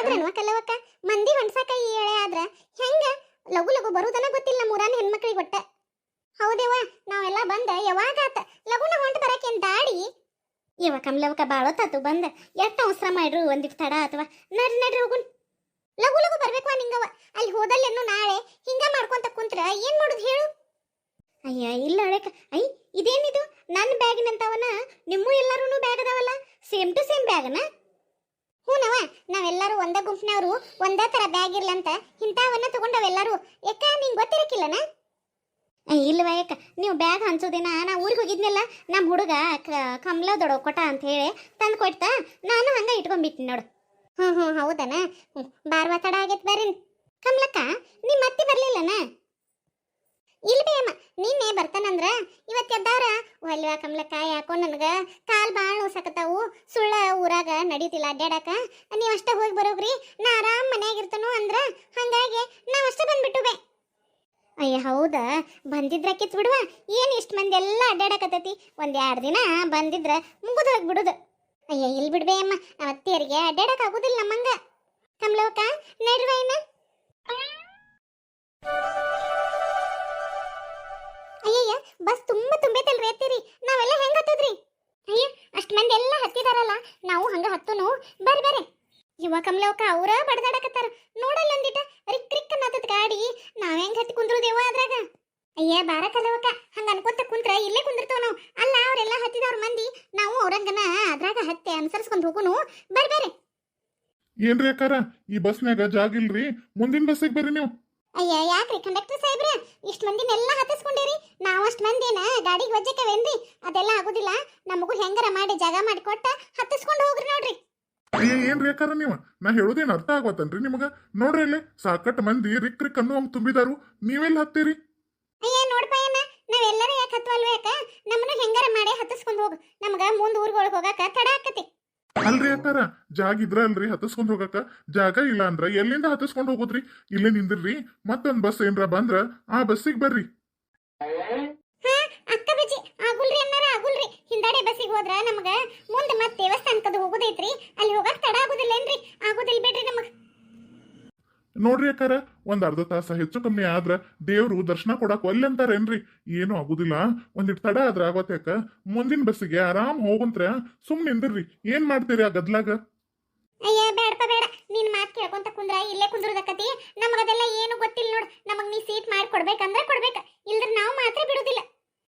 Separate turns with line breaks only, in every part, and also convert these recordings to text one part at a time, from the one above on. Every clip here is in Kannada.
ಆದ್ರೇನು ಕಲ್ಲವಕ್ಕ ಮಂದಿ ಹೊಂಡ್ಸಾಕ ಈ ಎಳೆ ಆದ್ರ ಹೆಂಗ ಲಗು ಲಗು ಬರುದನ ಗೊತ್ತಿಲ್ಲ ಮೂರಾನ ಹೆಣ್ಮಕ್ಳಿಗೆ ಒಟ್ಟ. ಹೌದೇವ ನಾವೆಲ್ಲ ಬಂದ ಯಾವಾಗ ಆತ ಲಗುನ ಹೊಂಟ ಬರಕೇನ್ ದಾಡಿ ಇವ ಕಮಲವಕ್ಕ ಬಾಳತ್ತಾತು ಬಂದ ಎಷ್ಟ ಅವಸರ ಮಾಡ್ರು ಒಂದಿಟ್ಟು ತಡ ಅಥವಾ ನಡ್ರಿ ನಡ್ರಿ ಹೋಗುನ್ ಲಗು ಲಗು ಬರ್ಬೇಕವ ನಿಂಗವ. ಅಲ್ಲಿ ಹೋದಲ್ಲೇನು ನಾಳೆ ಹಿಂಗ ಮಾಡ್ಕೊಂತ ಕುಂತ್ರ ಏನ್ ಮಾಡುದು ಹೇಳು. ಅಯ್ಯ ಇಲ್ಲ ಅಳೆಕ ಐ ಇದೇನಿದು ನನ್ನ ಬ್ಯಾಗಿನಂತವನ ನಿಮ್ಮ ಎಲ್ಲರೂ ಬ್ಯಾಗ್ ಅದಾವಲ್ಲ ಸೇಮ್ ಟು ಸೇಮ್ ಬ್ಯಾಗನ. ಹೂನವ ನಾವೆಲ್ಲರೂ ಒಂದ ಗುಂಪಿನವರು ಒಂದೇ ತರ ಬ್ಯಾಗ್ ಇರ್ಲಂತ ಇಂಥವನ್ನ ತಗೊಂಡವೆಲ್ಲರೂ ಯಾಕ ನಿಂಗೆ ಗೊತ್ತಿರಕ್ಕಿಲ್ಲನ. ಇಲ್ವ ಯಾಕ ನೀವು ಬ್ಯಾಗ್ ಹಂಚೋದಿನ ನಾ ಊರಿಗೆ ಹೋಗಿದ್ನಲ್ಲ ನಮ್ಮ ಹುಡುಗ ಕಮಲ ದೊಡ್ಡ ಕೊಟ ಅಂತ ಹೇಳಿ ತಂದು ಕೊಡ್ತಾ ನಾನು ಹಂಗ ಇಟ್ಕೊಂಡ್ಬಿಟ್ಟಿನಿ ನೋಡು. ಹ್ಞೂ ಹೌದನ. ಬಾರ್ವಾ ತಡ ಆಗೈತೆ ಬರ್ರಿ. ಕಮಲಕ್ಕ ನಿಮ್ಮ ಅತ್ತಿ ಬರ್ಲಿಲ್ಲನ. ಇಲ್ಬೇ ಅಮ್ಮ ನಿನ್ನೆ ಬರ್ತಾನಂದ್ರ ಇವತ್ತೆದ್ದಾರ ಒಲ್ವಾ ಕಮಲಕ್ಕ ಯಾಕೋ ನನಗ ಕಾಲ್ ಭಾಳ ನೋಸಕತ್ತಾವು ಸುಳ್ಳ ಊರಾಗ ನಡೀತಿಲ್ಲ ಅಡ್ಡಾಡಕ ನೀವಷ್ಟ ಹೋಗಿ ಬರೋಗ್ರಿ ನಾ ಆರಾಮ್ ಮನ್ಯಾಗಿರ್ತಾನು ಅಂದ್ರ ಹಂಗಾಗಿ ನಾವಷ್ಟ ಬಂದ್ಬಿಟ್ಟು ಬೇ. ಅಯ್ಯ ಹೌದಾ ಬಂದಿದ್ರ ಕಿತ್ ಬಿಡುವ ಏನು ಇಷ್ಟು ಮಂದಿ ಎಲ್ಲ ಅಡ್ಡಾಡಕತ್ತೈತಿ ಒಂದೆರಡು ದಿನ ಬಂದಿದ್ರ ಮುಗಿದು ಹೋಗ್ಬಿಡುದು. ಅಯ್ಯ ಇಲ್ಲಿ ಬಿಡ್ಬೇ ಅಮ್ಮ ನಮ್ಮ ಅತ್ತಿಯರಿಗೆ ಅಡ್ಡಾಡಕ್ ಆಗುದಿಲ್ಲ ನಮ್ಮಂಗ. ಕಮಲವಕ್ಕ ನಡ್ರಿ ಇನ್ನ. ಅಯ್ಯಯ್ಯ ಬಸ್ ತುಂಬಾ ತುಂಬೈತಲ್ರಿ ಎತ್ತೀರಿ ನಾವೆಲ್ಲ ಹೆಂಗ ಹತ್ತದ್ರಿ. ಅಯ್ಯ ಅಷ್ಟ್ ಮಂದಿ ಎಲ್ಲ ಹತ್ತಿದಾರಲ್ಲ ನಾವು ಹಂಗ ಹತ್ತುನು ಬರ್ರಿ ಬರ್ರಿ. ಯುವ ಕಮಲವಕ್ಕ ಅವರ ಬಡದಾಡಕತ್ತಾರ ನೋಡಲ್ಲ ಒಂದಿಟ ರಿಕ್ ರಿಕ್ ಅನ್ನತದ ಗಾಡಿ ನಾವ್ ಹೆಂಗ್ ಹತ್ತಿ ಕುಂದ್ರುದೇವ ಅದ್ರಾಗ. ಅಯ್ಯ ಬಾರ ಕಲವಕ್ಕ ಹಂಗ ಅನ್ಕೊಂತ ಕುಂತ್ರ ಇಲ್ಲೇ ಕುಂದಿರ್ತಾವ ನಾವು. ಅಲ್ಲ ಅವರೆಲ್ಲ ಹತ್ತಿದವ್ರ ಮಂದಿ ನಾವು ಅವ್ರಂಗನ ಅದ್ರಾಗ ಹತ್ತೆ ಅನುಸರಿಸ್ಕೊಂಡ್ ಹೋಗುನು ಬರ್ರಿ ಬರ್ರಿ.
ಏನ್ರಿ ಅಕ್ಕಾರ ಈ ಬಸ್ನಾಗ ಜಾಗ ಇಲ್ರಿ ಮುಂದಿನ ಬಸ್ಸಿಗೆ ಬರ್ರಿ ನೀವು.
ಅಯ್ಯ ಯಾಕ್ರಿ ಕಂಡಕ್ಟರ್ ಸಾಹೇಬ್ರ ಇಷ್ಟ್ ಮಂದಿನೆಲ್ಲ ಹತ್ತಿಸ್ಕೊಂಡಿರಿ ನಾವು ಅಷ್ಟ್ ಮಂದಿನ ಗಾಡಿಗೆ ವಜ್ಜಕ್ಕವೇನ್ರಿ ಅದೆಲ್ಲ ಆಗುದಿಲ್ಲ ನಮಗೂ ಹೆಂಗಾರ ಮಾಡಿ ಜಾಗ ಮಾಡಿ ಕೊಟ್ಟ ಹತ್ತಿಸ್ಕೊಂಡು ಹೋಗ್ರಿ ನೋಡ್ರಿ.
ಅಯ್ಯ ಏನ್ರಿ ಅಕ್ಕಾರ ನೀವು ನಾ ಹೇಳೋದೇನು ಅರ್ಥ ಆಗತ್ತನ್ರಿ ನಿಮಗ. ನೋಡ್ರಿ ಇಲ್ಲಿ ಸಾಕಟ್ಟು ಮಂದಿ ರಿಕ್ ರಿಕ್ ಅನ್ನುವಂಗ್ ತುಂಬಿದಾರು ನೀವೆಲ್ಲ ಹತ್ತೀರಿ.
ಅಯ್ಯ ನೋಡ್ಪಯ್ಯನ ನಾವೆಲ್ಲರೂ ಯಾಕೆ ಹತ್ತುವಲ್ವ ಯಾಕ ನಮ್ಮನ್ನು ಹೆಂಗಾರ ಮಾಡಿ ಹತ್ತಿಸ್ಕೊಂಡು ಹೋಗು ನಮಗ ಮುಂದ್ ಊರ್ಗೊಳಗೆ ಹೋಗಾಕ ತಡ ಆಕತಿ.
ಅಲ್ರಿ ಅಕ್ಕಾರ ಜಾಗ ಇದ್ರ ಅಲ್ರಿ ಹತ್ತಿಸ್ಕೊಂಡ್ ಹೋಗಕ್ಕ ಜಾಗ ಇಲ್ಲ ಅಂದ್ರ ಎಲ್ಲಿಂದ ಹತ್ತಿಸ್ಕೊಂಡ್ ಹೋಗುದ್ರಿ. ಇಲ್ಲೇ ನಿಂದಿರ್ರಿ ಮತ್ತೊಂದ್ ಬಸ್ ಏನ್ರ ಬಂದ್ರ ಆ ಬಸ್ಸಿಗೆ ಬರ್ರಿ.
ಅಕ್ಕ ಬಜ್ಜಿ ಆಗುಲ್ರಿ ಅನ್ನಾರ ಆಗುಲ್ರಿ ಹಿಂದಾಡೆ ಬಸ್ಸಿಗೆ ಹೋದ್ರ ನಮಗ ಮುಂದೆ ಮತ್ತೆ ದೇವಸ್ಥಾನಕ್ಕದು ಹೋಗುದೈತ್ರಿ ಅಲ್ಲಿ ಹೋಗಾಕ ತಡ ಆಗುದಿಲ್ಲೇನ್ರಿ. ಆಗುದಿಲ್ಲ ಬಿಡ್ರಿ ನಮಗ.
ನೋಡ್ರಿ ಅಕ್ಕಾರ ಒಂದ್ ಅರ್ಧ ತಾಸ ಹೆಚ್ಚು ಕಮ್ಮಿ ಆದ್ರ ದೇವ್ರು ದರ್ಶನ ಕೊಡಾಕ್ ಒಲ್ಲೆಂತಾರೇನ್ರಿ. ಏನು ಆಗುದಿಲ್ಲ ಒಂದಿಟ್ ತಡ ಆದ್ರ ಆಗತ್ತೆ ಅಕ್ಕ ಮುಂದಿನ ಬಸ್ಸಿಗೆ ಆರಾಮ್ ಹೋಗಂತ್ರ ಸುಮ್ ನಿಂದಿರ್ರಿ. ಏನ್ ಮಾಡ್ತೀರಿ ಆ ಗದ್ಲಾಗ.
ಅಯ್ಯ ಬೇಡಪ್ಪ ಬೇಡ ನಿನ್ ಮಾತ್ ಕೇಳ್ಕೊಂತ ಕುಂದ್ರ ಇಲ್ಲೇ ಕುಂದ್ರದಕ್ಕತಿ ನಮಗದೆಲ್ಲ ಏನು ಗೊತ್ತಿಲ್ಲ ನೋಡ್. ನಮಗ್ ನೀ ಸೀಟ್ ಮಾಡಿ ಕೊಡ್ಬೇಕಂದ್ರ ಕೊಡ್ಬೇಕ ಇಲ್ದ್ರ ನಾವು ಮಾತ್ರ ಬಿಡುದಿಲ್ಲ.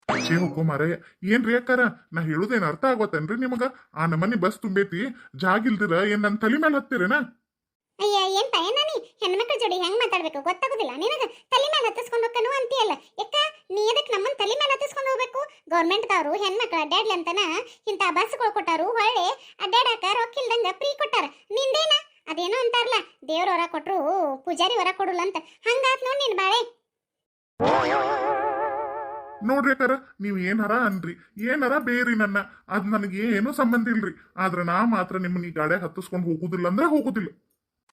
ಛೇ ಹೋಗೋ ಮಾರಯ್ಯ ಏನ್ರಿ ಅಕ್ಕಾರ ನಾ ಹೇಳುದೇನ್ ಅರ್ಥ ಆಗತ್ತೇನ್ರಿ ನಿಮಗ. ಆ ನಮನಿ ಬಸ್ ತುಂಬೈತಿ ಜಾಗ ಇಲ್ದಿರ ಏನ್ ನನ್ ತಲೆ ಮೇಲೆ ಹತ್ತೀರೇನಾ.
ಅಯ್ಯ ಏನ್ ಪಯನ ನೀ ಹೆಣ್ಮಕ್ಳ ಜೋಡಿ ಹೆಂಗ್ ಮಾತಾಡ್ಬೇಕು ಗೊತ್ತಾಗುದಿಲ್ಲ ನಿನಗ. ತಲೆ ಮೇಲೆ ಹತ್ತಿಸ್ಕೊಂಡು ಹೋಗ್ಕನು ಅಂತೀಯಲ್ಲ ಯಾಕ ನೀ ಅದಕ್ಕೆ ನಮ್ಮನ್ ತಲೆ ಮೇಲೆ ಹತ್ತಿಸ್ಕೊಂಡು ಹೋಗ್ಬೇಕು. ಗೌರ್ಮೆಂಟ್ದವರು ಹೆಣ್ಮಕ್ಳು ಅಡ್ಡಾಡ್ಲಿ ಅಂತನ ಇಂತ ಬಸ್ಗಳು ಕೊಟ್ಟಾರು ಹೊಳ್ಳೆ ಅಡ್ಡಾಡಕ ರೊಕ್ಕಿಲ್ದಂಗ ಫ್ರೀ ಕೊಟ್ಟಾರ. ನಿಂದೇನ ಅದೇನೋ ಅಂತಾರಲ್ಲ ದೇವ್ರ ಹೊರ ಕೊಟ್ರು ಪೂಜಾರಿ ಹೊರ ಕೊಡಲ್ಲ ಅಂತ ಹಂಗಾತ್ ನೋಡ್ ನಿನ್ ಬಾಳೆ.
ನೋಡ್ರಿ ಅಕ್ಕಾರ ನೀವ್ ಏನಾರ ಅನ್ರಿ ಏನಾರ ಬೇರಿ ನನ್ನ ಅದ್ ನನಗೆ ಏನು ಸಂಬಂಧ ಇಲ್ರಿ. ಆದ್ರ ನಾ ಮಾತ್ರ ನಿಮ್ಮನ್ನ ಈ ಗಾಡ್ಯಾಗ ಹತ್ತಿಸ್ಕೊಂಡು ಹೋಗುದಿಲ್ಲ ಅಂದ್ರೆ ಹೋಗುದಿಲ್ಲ.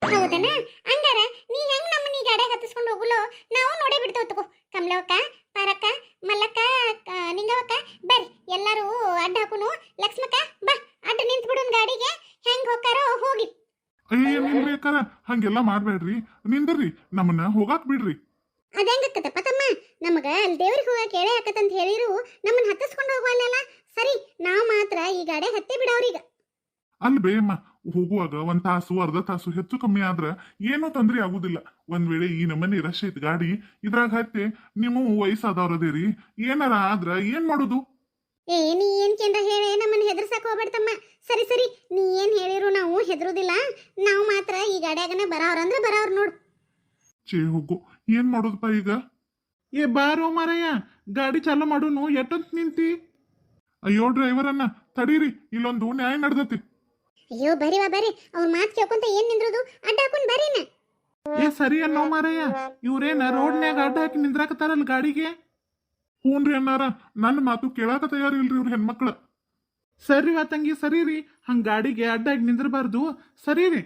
ಹೌದನ ಹಂಗಾರ ನೀ ಹೆಂಗ್ ನಮ್ಮನ್ನ ಈ ಗಾಡ್ಯಾಗ ಹತ್ತಿಸ್ಕೊಂಡು ಹೋಗುಲೋ ನಾವು ನೋಡೇ ಬಿಡ್ತೇವ್ ತಗೋ. ಕಮಲವಕ್ಕ ಪಾರಕ್ಕ ಮಲ್ಲಕ್ಕ ನಿಂಗವಕ್ಕ ಬರ್ರಿ ಎಲ್ಲಾರು ಅಡ್ಡ ಹಾಕುನು. ಲಕ್ಷ್ಮಕ್ಕ ಬಾ ಅಡ್ಡ ನಿಂತ್ ಬಿಡುನ್ ಗಾಡಿಗೆ ಹೆಂಗ್ ಹೋಗ್ತಾರೋ ಹೋಗಿ.
ಅಯ್ಯ ನಿಂದ್ರಿ ಅಕ್ಕಾರ ಹಂಗೆಲ್ಲಾ ಮಾಡ್ಬೇಡ್ರಿ ನಿಂದ್ರಿ ನಮ್ಮನ್ನ ಹೋಗಾಕ್ ಬಿಡ್ರಿ.
ಅದಂಗಕ್ಕತ್ತಪ್ಪ ತಮ್ಮ ನಮಗ ಅಲ್ಲಿ ದೇವ್ರಿಗೆ ಹೋಗಕ್ಕೆ ಎಳೆ ಹಾಕತ್ತಂತ ಹೇಳಿರು ನಮ್ಮನ್ನ ಹತ್ತಿಸ್ಕೊಂಡು ಹೋಗುವಲ್ಲ. ಸರಿ ನಾವು ಮಾತ್ರ ಈ ಗಾಡಿ ಹತ್ತಿ ಬಿಡವ್ರೀಗ.
ಅಲ್ಲಿ ಬೇಯಮ್ಮ ಹೋಗುವಾಗ ಒಂದ್ ತಾಸು ಅರ್ಧ ತಾಸು ಹೆಚ್ಚು ಕಮ್ಮಿ ಆದ್ರ ಏನೂ ತೊಂದ್ರೆ ಆಗುದಿಲ್ಲ. ಒಂದ್ ವೇಳೆ ಈ ನಮ್ಮನಿ ರಶ್ ಐತ್ ಗಾಡಿ ಇದ್ರಾಗ ಹತ್ತಿ ನೀವು ವಯಸ್ಸಾದವ್ರದೇರಿ ಏನಾರ ಆದ್ರ ಏನ್ ಮಾಡುದು.
ನೀ ಏನ್ ಕೇಂದ್ರ ಹೇಳಿ ನಮ್ಮನ್ನ ಹೆದರ್ಸಕ್ ಹೋಗ್ಬೇಡ್ತಮ್ಮ. ಸರಿ ಸರಿ ನೀ ಏನ್ ಹೇಳಿರು ನಾವು ಹೆದರುದಿಲ್ಲ. ನಾವು ಮಾತ್ರ ಈ ಗಾಡಿಯಾಗನ ಬರವ್ರಂದ್ರ ಬರವ್ರ ನೋಡು.
ಛೇ ಹೋಗು ಏನ್ ಮಾಡೋದಪ್ಪ ಈಗ.
ಏ ಬಾರೋ ಮಾರಯ್ಯ ಗಾಡಿ ಚಾಲು ಮಾಡುನು ಎಷ್ಟೊತ್ ನಿಂತಿ.
ಅಯ್ಯೋ ಡ್ರೈವರನ್ನ ತಡೀರಿ ಇಲ್ಲೊಂದು ನ್ಯಾಯ ನಡ್ದತಿ.
ಅಯ್ಯೋ ಬರೀವಾ ಬರ್ರಿ ಅವ್ರ ಮಾತು ಕೇಳ್ಕೊಂತ ಏನ್ ನಿಂದ್ರದು ಅಡ್ಡ ಹಾಕೊಂಡ್ ಬರ್ರಿನ.
ಏ ಸರಿ ಅನ್ನೋ ಮಾರಯ್ಯ ಇವ್ರೇನ ರೋಡ್ನ್ಯಾಗ ಅಡ್ಡ ಹಾಕಿ ನಿಂದ್ರಾಕತ್ತಾರಲ್ಲ ಗಾಡಿಗೆ.
ಹೂನ್ರಿ ಅನ್ನಾರ ನನ್ನ ಮಾತು ಕೇಳಾಕ ತಯಾರಿಲ್ರಿ ಇವ್ರ ಹೆಣ್ಮಕ್ಳ.
ಸರಿವಾ ತಂಗಿ ಸರಿರಿ ಹಂಗ ಗಾಡಿಗೆ ಅಡ್ಡಾಗಿ ನಿಂದ್ರಬಾರ್ದು ಸರಿರಿ.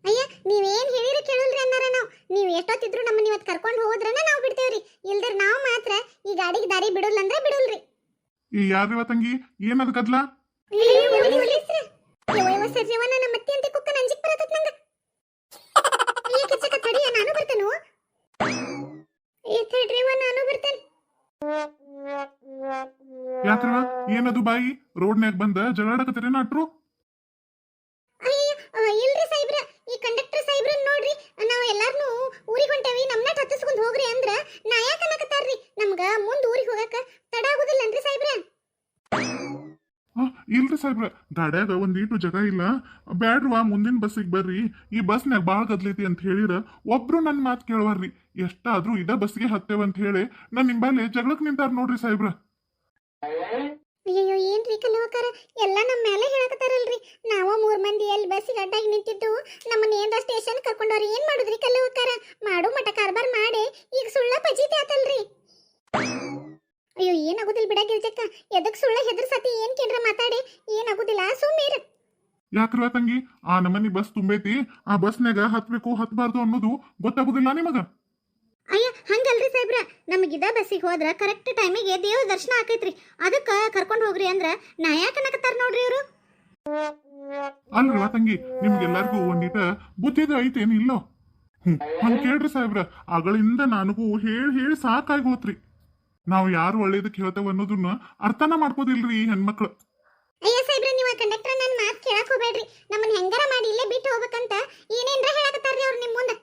ಅಯ್ಯ ನೀವೇನ್ ಹೇಳಿರಿ ಕೇಳಲ್ರಿ ಅನ್ನಾರ ನಾವು. ನೀವು ಎಷ್ಟೊತ್ತಿದ್ರು ನಮ್ಮನ್ನ ಇವತ್ತು ಕರ್ಕೊಂಡು ಹೋದ್ರನ ನಾವು ಬಿಡ್ತೇವ್ರಿ ಇಲ್ದ್ರ ನಾವು ಮಾತ್ರ ಈ ಗಾಡಿಗೆ ದಾರಿ ಬಿಡಲ್ಲ ಅಂದ್ರೆ ಬಿಡಲ್ರಿ.
ಈ ಯಾರಿವ ತಂಗಿ ಏನದ್ ಗದ್ಲ.
ಸರಿ ನಮ್ಮ ಅತ್ತಿ ಅಂತ ಕುಕ್ಕ ನಂಜಿಕ್ ಬರತತ್ ನಂಗ.
ಏನದು ಬಾಯಿ ರೋಡ್ನ್ಯಾಗ ಬಂದ ಜಗಳಾಡಕತ್ತೀರ ನಾಟ್ರು?
ಇಲ್ರಿ ಸಾಹೇಬ್ರ, ಈ ಕಂಡಕ್ಟರ್ ಸಾಹೇಬ್ರನ್ ನೋಡ್ರಿ, ನಾವು ಎಲ್ಲಾರ್ನು ಊರಿಗೆ ಹೊಂಟೇವಿ, ನಮ್ನ ಹತ್ತಿಸ್ಕೊಂಡ್ ಹೋಗ್ರಿ ಅಂದ್ರ ನಾ ಯಾಕ ಅನ್ನಕತ್ತಾರ್ರಿ. ನಮ್ಗ ಮುಂದ್ ಊರಿಗೆ ಹೋಗಾಕ ತಡ ಆಗುದಿಲ್ಲನ್ರಿ ಸಾಹೇಬ್ರ?
ಇಲ್ರಿ ಸಾಹೇಬ್ರ, ಗಾಡ್ಯಾಗ ಒಂದೀಟು ಜಾಗ ಇಲ್ಲ, ಬ್ಯಾಡ್ರವಾ ಮುಂದಿನ ಬಸ್ಸಿಗೆ ಬರ್ರಿ, ಈ ಬಸ್ನ್ಯಾಗ ಬಾಳ ಗದ್ಲೈತಿ ಅಂತ ಹೇಳಿರ ಒಬ್ರು ನನ್ನ ಮಾತು ಕೇಳವಾರ್ರಿ. ಎಷ್ಟಾದ್ರೂ ಇದ ಬಸ್ಗೆ ಹತ್ತೇವಂತ ಹೇಳಿ ನನ್ ನಿಂಬಲ್ಲಿ ಜಗಳಕ್ ನಿಂತಾರ ನೋಡ್ರಿ ಸಾಹೇಬ್ರ.
ಅಯ್ಯೋ ಏನ್ರಿ ಕಲವಕಾರ, ಎಲ್ಲ ನಮ್ಮ ಮೇಲೆ ಹೇಳಕತ್ತಾರಲ್ರಿ. ನಾವ 3 ಮಂದಿ ಎಲ್ಲಿ ಬಸ್ಸಿಗೆ ಅಡ್ಡಾಗಿ ನಿಂತಿದ್ದು, ನಮ್ಮನ್ನ ಏನ್ರ ಸ್ಟೇಷನ್ ಕರ್ಕೊಂಡವ್ರಿ. ಏನ್ ಮಾಡುದ್ರಿ ಕಲವಕಾರ? ಮಾಡು ಮಠ ಕಾರ್ಬಾರ್ ಮಾಡಿ ಈಗ ಸುಳ್ಳ ಪಜೀತಿ ಆತಲ್ರಿ. ಅಯ್ಯೋ ಏನಾಗುದಿಲ್ಲ ಬಿಡ ಗಿರ್ಜಕ್ಕ, ಎದಕ್ ಸುಳ್ಳ ಹೆದರ್ಸತಿ? ಏನ್ ಕೇಂದ್ರ ಮಾತಾಡಿ ಏನಾಗುದಿಲ್ಲ, ಸುಮ್ಮೀರ್.
ಯಾಕ್ರವ ತಂಗಿ, ಆ ನಮನಿ ಬಸ್ ತುಂಬೈತಿ, ಆ ಬಸ್ನ್ಯಾಗ ಹತ್ಬೇಕು ಹತ್ಬಾರ್ದು ಅನ್ನೋದು ಗೊತ್ತಾಗುದಿಲ್ಲ ನಿಮಗ?
ಅಯ್ಯ ಹಂಗಲ್ರಿ ಸಾಹೇಬ್ರ, ನಮಗಿದ ಬಸ್ಸಿಗೆ ಹೋದ್ರ ಕರೆಕ್ಟ್ ಟೈಮಿಗೆ ದೇವ್ರ ದರ್ಶನ ಆಕೈತ್ರಿ, ಅದಕ್ಕ ಕರ್ಕೊಂಡ್ ಹೋಗ್ರಿ ಅಂದ್ರ ನಾ ಯಾಕ ಅನ್ನಕತ್ತಾರ ನೋಡ್ರಿ ಇವ್ರು.
ಅಲ್ರವ ತಂಗಿ, ನಿಮ್ಗೆಲ್ಲರಿಗೂ ಒಂದಿಟ ಬುದ್ಧಿದ ಐತೇನು ಇಲ್ಲೋ? ಹಂಗ ಕೇಳ್ರಿ ಸಾಹೇಬ್ರ, ಅಗಳಿಂದ ನನಗೂ ಹೇಳಿ ಹೇಳಿ ಸಾಕಾಗಿ ಹೋತ್ರಿ. ನಾವು ಯಾರು ಒಳ್ಳೇದಕ್ಕೆ ಹೇಳ್ತೇವೆ ಅನ್ನೋದನ್ನ ಅರ್ಥನ ಮಾಡ್ಕೋದಿಲ್ರಿ ಈ ಹೆಣ್ಮಕ್ಳು.
ಅಯ್ಯ ಸಾಹೇಬ್ರ, ನೀವು ಕಂಡಕ್ಟರ್ ನನ್ನ ಮಾತು ಕೇಳಕ್ ಹೋಗ್ಬೇಡ್ರಿ. ನಮ್ಮನ್ನ ಹೆಂಗಾರ ಮಾಡಿ ಇಲ್ಲೇ ಬಿಟ್ಟು ಹೋಗ್ಬೇಕಂತ ಏನೇನ್ರ ಹೇಳಕತ್ತಾರ್ರಿ ಅವ್ರು ನಿಮ್ ಮುಂದೆ.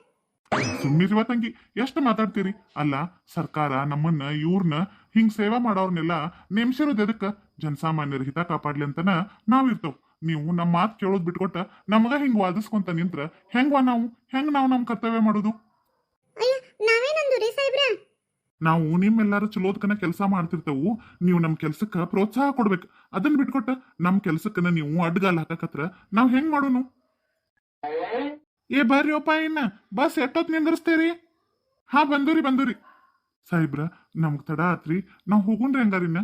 ಸುಮ್ಮಿರುವ ತಂಗಿ, ಎಷ್ಟು ಮಾತಾಡ್ತೀರಿ? ಅಲ್ಲ, ಸರ್ಕಾರ ನಮ್ಮನ್ನ ಇವ್ರನ್ನ ಹಿಂಗ್ ಸೇವಾ ಮಾಡೋರ್ನೆಲ್ಲ ನೇಮಿಸಿರೋದು ಎದಕ್ಕ? ಜನಸಾಮಾನ್ಯರ ಹಿತ ಕಾಪಾಡ್ಲಿ ಅಂತನ ನಾವಿರ್ತೇವ್. ನೀವು ನಮ್ಮ ಮಾತು ಕೇಳೋದ್ ಬಿಟ್ಕೊಟ್ಟ ನಮಗ ಹಿಂಗ್ ವಾದಿಸ್ಕೊಂತ ನಿಂತ್ರ ಹೆಂಗ್ ನಾವು ನಮ್ ಕರ್ತವ್ಯ ಮಾಡೋದು?
ಅಯ್ಯ ನಾವೇನಂದು ರೀ ಸಾಹೇಬ್ರ?
ನಾವು ನಿಮ್ಮೆಲ್ಲಾರು ಚಲೋದ್ಕನ ಕೆಲಸ ಮಾಡ್ತಿರ್ತೇವು, ನೀವು ನಮ್ ಕೆಲ್ಸಕ್ಕ ಪ್ರೋತ್ಸಾಹ ಕೊಡ್ಬೇಕು. ಅದನ್ನ ಬಿಟ್ಕೊಟ್ಟ ನಮ್ ಕೆಲ್ಸಕ್ಕನ ನೀವು ಅಡ್ಗಾಲ್ ಹಾಕಕತ್ರ ನಾವ್ ಹೆಂಗ್ ಮಾಡೋನು? ಏ ಬರ್ರಿಯಪ್ಪ, ಇನ್ನ ಬಸ್ ಎಷ್ಟೊತ್ ನಿಂದಿರ್ಸ್ತೇರಿ? ಹಾ ಬಂದೂರಿ ಸಾಹೇಬ್ರ, ನಮ್ಗ್ ತಡ ಆತ್ರಿ, ನಾವ್ ಹೋಗುಣ್ರಿ ಹಂಗಾರಿನ್ನ.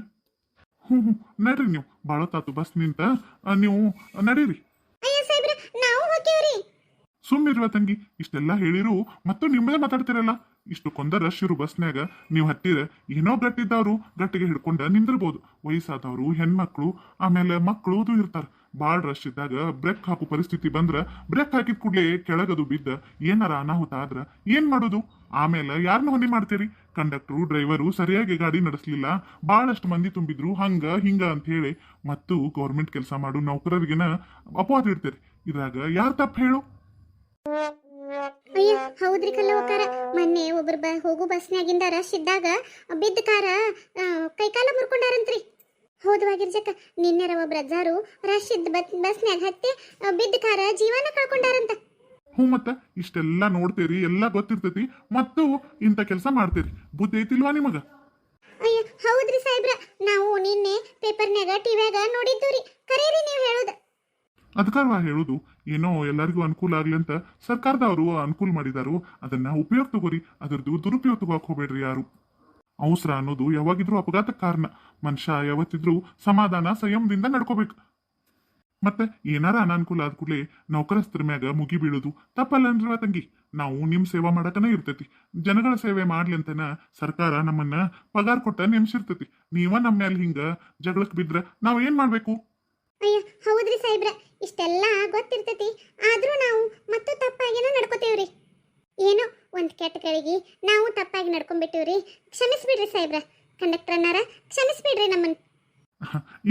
ಹ್ಞೂ ನಡ್ರಿ, ನೀವು ಬಾಳತ್ತಾತು ಬಸ್ ನಿಂತ, ನೀವು ನಡೀರಿ.
ಅಯ್ಯ ಸಾಹೇಬ್ರ, ನಾವು ಹೋಗ್ತೀವ್ರಿ.
ಸುಮ್ಮಿರುವ ತಂಗಿ, ಇಷ್ಟೆಲ್ಲ ಹೇಳಿರು ಮತ್ತು ನಿಮ್ಮದೇ ಮಾತಾಡ್ತಿರಲ್ಲ. ಇಷ್ಟು ಕೊಂದ ರಶ್ ಇರು ಬಸ್ನ್ಯಾಗ ನೀವು ಹತ್ತಿರ ಏನೋ ಗಟ್ಟಿದ್ದವ್ರು ಗಟ್ಟಿಗೆ ಹಿಡ್ಕೊಂಡ ನಿಂದಿರ್ಬೋದು. ವಯಸ್ಸಾದವ್ರು, ಹೆಣ್ಮಕ್ಳು, ಆಮೇಲೆ ಮಕ್ಕಳು ಅದು ಇರ್ತಾರ. ಬಾಳ್ ರಶ್ ಇದ್ದಾಗ ಬ್ರೇಕ್ ಹಾಕೋ ಪರಿಸ್ಥಿತಿ ಬಂದ್ರ ಬ್ರೇಕ್ ಹಾಕಿದ ಕೂಡಲೇ ಕೆಳಗದು ಬಿದ್ದ ಏನಾರ ಅನಾಹುತ ಆದ್ರ ಏನ್ ಮಾಡೋದು? ಆಮೇಲೆ ಯಾರನ್ನ ಹೊಣೆ ಮಾಡ್ತೀರಿ? ಕಂಡಕ್ಟ್ರು, ಡ್ರೈವರು ಸರಿಯಾಗಿ ಗಾಡಿ ನಡೆಸ್ಲಿಲ್ಲ, ಬಹಳಷ್ಟು ಮಂದಿ ತುಂಬಿದ್ರು, ಹಂಗ ಹಿಂಗ ಅಂತ ಹೇಳಿ ಮತ್ತು ಗೌರ್ಮೆಂಟ್ ಕೆಲಸ ಮಾಡು ನೌಕರರಿಗೆನ ಅಪವಾದ ಇಡ್ತೀರಿ. ಇದ್ರಾಗ ಯಾರ್ ತಪ್ಪ ಹೇಳು?
ಅಯ್ಯ ಹೌದ್ರಿ ಕಲ್ಲವಕಾರ, ಮೊನ್ನೆ ಒಬ್ರು ಹೋಗು ಬಸ್ನ್ಯಾಗಿಂದ ರಶ್ ಇದ್ದಾಗ ಬಿದ್ದ ಕಾರ ಕೈಕಾಲ ಮುರ್ಕೊಂಡಾರಂತ್ರಿ. ಹೌದವಾಗಿರ್ಜಕ್ಕ, ನಿನ್ನೆರ ಒಬ್ರ ಅಜ್ಜಾರು ರಶ್ ಇದ್ದ ಬಸ್ನ್ಯಾಗ ಹತ್ತಿ ಬಿದ್ದ ಕಾರ ಜೀವನ ಕಳ್ಕೊಂಡಾರಂತ.
ಹ್ಞೂ, ಮತ್ತ ಇಷ್ಟೆಲ್ಲ ನೋಡ್ತೀರಿ, ಎಲ್ಲ ಗೊತ್ತಿರ್ತೈತಿ, ಮತ್ತು ಇಂಥ ಕೆಲಸ ಮಾಡ್ತೀರಿ. ಬುದ್ಧಿ ಐತಿಲ್ವಾ ನಿಮಗ?
ಅಯ್ಯ ಹೌದ್ರಿ ಸಾಹೇಬ್ರ, ನಾವು ನಿನ್ನೆ ಪೇಪರ್ನ್ಯಾಗ ಟಿವ್ಯಾಗ ನೋಡಿದ್ದೀವ್ರಿ. ಕರೀರಿ ನೀವು ಹೇಳುದ.
ಅದಕ್ಕಲ್ವಾ ಹೇಳುದು, ಏನೋ ಎಲ್ಲರಿಗೂ ಅನುಕೂಲ ಆಗ್ಲಿ ಅಂತ ಸರ್ಕಾರದವರು ಅನುಕೂಲ ಮಾಡಿದಾರು, ಅದನ್ನ ಉಪಯೋಗ ತಗೋರಿ. ಅದ್ರದ್ದು ದುರುಪಯೋಗ ತಗೋಕ್ ಹೋಗ್ಬೇಡ್ರಿ ಯಾರು. ಅವಸರ ಅನ್ನೋದು ಯಾವಾಗಿದ್ರು ಅಪಘಾತಕ್ಕೆ ಕಾರಣ. ಮನುಷ್ಯ ಯಾವತ್ತಿದ್ರು ಸಮಾಧಾನ ಸಂಯಮದಿಂದ ನಡ್ಕೋಬೇಕು. ಮತ್ತೆ ಏನಾರ ಅನಾನುಕೂಲ ಆದ ಕೂಡಲೇ ನೌಕರಸ್ಥರ ಮ್ಯಾಗ ಮುಗಿ ಬೀಳುದು ತಪ್ಪಲ್ಲ ತಂಗಿ. ನಾವು ನಿಮ್ ಸೇವಾ ಮಾಡಕನ ಇರ್ತೈತಿ, ಜನಗಳ ಸೇವೆ ಮಾಡ್ಲಿ ಅಂತನ ಸರ್ಕಾರ ನಮ್ಮನ್ನ ಪಗಾರ ಕೊಟ್ಟ ನೇಮಿಸಿರ್ತೈತಿ. ನೀವ ನಮ್ಮ ಮ್ಯಾಲ ಹಿಂಗ ಜಗಳಕ್ ಬಿದ್ರ ನಾವ್ ಏನ್ ಮಾಡ್ಬೇಕು?
ಅಯ್ಯ ಹೌದ್ರಿ ಸಾಹೇಬ್ರ, ಇಷ್ಟೆಲ್ಲ ಗೊತ್ತಿರ್ತೈತಿ, ಆದ್ರೂ ನಾವು ಮತ್ತು ತಪ್ಪಾಗಿನ ನಡ್ಕೋತೇವ್ರಿ. ಏನೋ ಒಂದ್ ಕೆಟ್ಟ ಕಡೆಗೆ ನಾವು ತಪ್ಪಾಗಿ ನಡ್ಕೊಂಡ್ಬಿಟ್ಟಿವ್ರಿ. ಕ್ಷಮಿಸ್ಬಿಡ್ರಿ ಸಾಹೇಬ್ರ. ಕಂಡಕ್ಟರ್ ಅನ್ನಾರ ಕ್ಷಮಿಸ್ಬಿಡ್ರಿ ನಮ್ಮನ್ನ.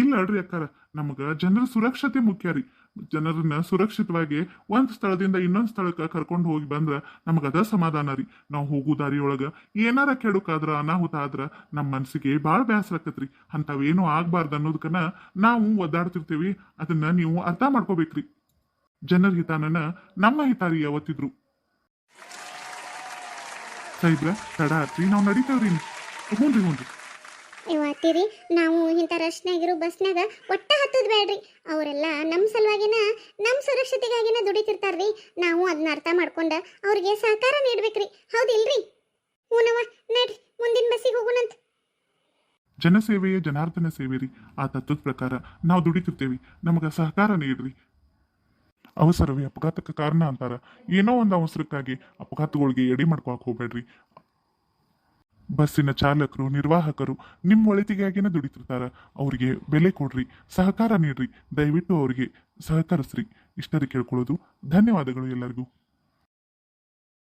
ಇಲ್ಲ ಅಲ್ರಿ ಅಕ್ಕಾರ, ನಮಗ ಜನರ ಸುರಕ್ಷತೆ ಮುಖ್ಯ ರೀ. ಜನರನ್ನ ಸುರಕ್ಷಿತವಾಗಿ ಒಂದ್ ಸ್ಥಳದಿಂದ ಇನ್ನೊಂದ್ ಸ್ಥಳಕ್ಕೆ ಕರ್ಕೊಂಡು ಹೋಗಿ ಬಂದ್ರ ನಮಗದ ಸಮಾಧಾನ ರೀ. ನಾವು ಹೋಗೋ ದಾರಿಯೊಳಗ ಏನಾರ ಕೆಡುಕಾದ್ರ ಅನಾಹುತ ಆದ್ರ ನಮ್ಮ ಮನ್ಸಿಗೆ ಭಾಳ ಬೇಸರ ಆಕತ್ರಿ. ಅಂಥವೇನು ಆಗ್ಬಾರ್ದು ಅನ್ನೋದಕ್ಕನ ನಾವು ಒದ್ದಾಡ್ತಿರ್ತೀವಿ. ಅದನ್ನ ನೀವು ಅರ್ಥ ಮಾಡ್ಕೋಬೇಕ್ರಿ. ಜನರ ಹಿತಾನನ ನಮ್ಮ ಹಿತ ರೀ ಯಾವತ್ತಿದ್ರು. ಸಾಹಿಬ್ರ, ತಡ ಆತ್ರಿ, ನಾವು ನಡೀತೇವ್ರಿ. ಹ್ಞೂನ್ರಿ.
ಇವತ್ತಿರಿ ನಾವು ಇಂಥ ರಶ್ನಾಗಿರೋ ಬಸ್ನಾಗ ಒಟ್ಟ ಹತ್ತದ್ ಬೇಡ್ರಿ. ಅವರೆಲ್ಲ ನಮ್ಮ ಸಲುವಾಗಿನ ನಮ್ಮ ಸುರಕ್ಷತೆಗಾಗಿನ ದುಡಿತಿರ್ತಾರ್ರಿ. ನಾವು ಅದನ್ನ ಅರ್ಥ ಮಾಡ್ಕೊಂಡ ಅವ್ರಿಗೆ ಸಹಕಾರ ನೀಡ್ಬೇಕ್ರಿ. ಹೌದಿಲ್ರಿ? ಹೂನವ, ನಡ್ರಿ ಮುಂದಿನ ಬಸ್ಸಿಗೆ ಹೋಗೋಣಂತ.
ಜನಸೇವೆಯೇ ಜನಾರ್ದನ ಸೇವೆ ರೀ. ಆ ತತ್ವದ ಪ್ರಕಾರ ನಾವು ದುಡಿತಿರ್ತೇವಿ, ನಮಗ ಸಹಕಾರ ನೀಡ್ರಿ. ಅವಸರವೇ ಅಪಘಾತಕ್ಕೆ ಕಾರಣ ಅಂತಾರ. ಏನೋ ಒಂದು ಅವಸರಕ್ಕಾಗಿ ಅಪಘಾತಗಳಿಗೆ ಎಡೆ ಮಾಡ್ಕೊಳಕ್ ಹೋಗ್ಬೇಡ್ರಿ. ಬಸ್ಸಿನ ಚಾಲಕರು, ನಿರ್ವಾಹಕರು ನಿಮ್ಮ ಒಳಿತಿಗಾಗಿನ ದುಡಿತಿರ್ತಾರ. ಅವ್ರಿಗೆ ಬೆಲೆ ಕೊಡ್ರಿ, ಸಹಕಾರ ನೀಡ್ರಿ. ದಯವಿಟ್ಟು ಅವರಿಗೆ ಸಹಕರಿಸ್ರಿ. ಇಷ್ಟರಿ ಕೇಳ್ಕೊಳ್ಳೋದು. ಧನ್ಯವಾದಗಳು ಎಲ್ಲರಿಗೂ.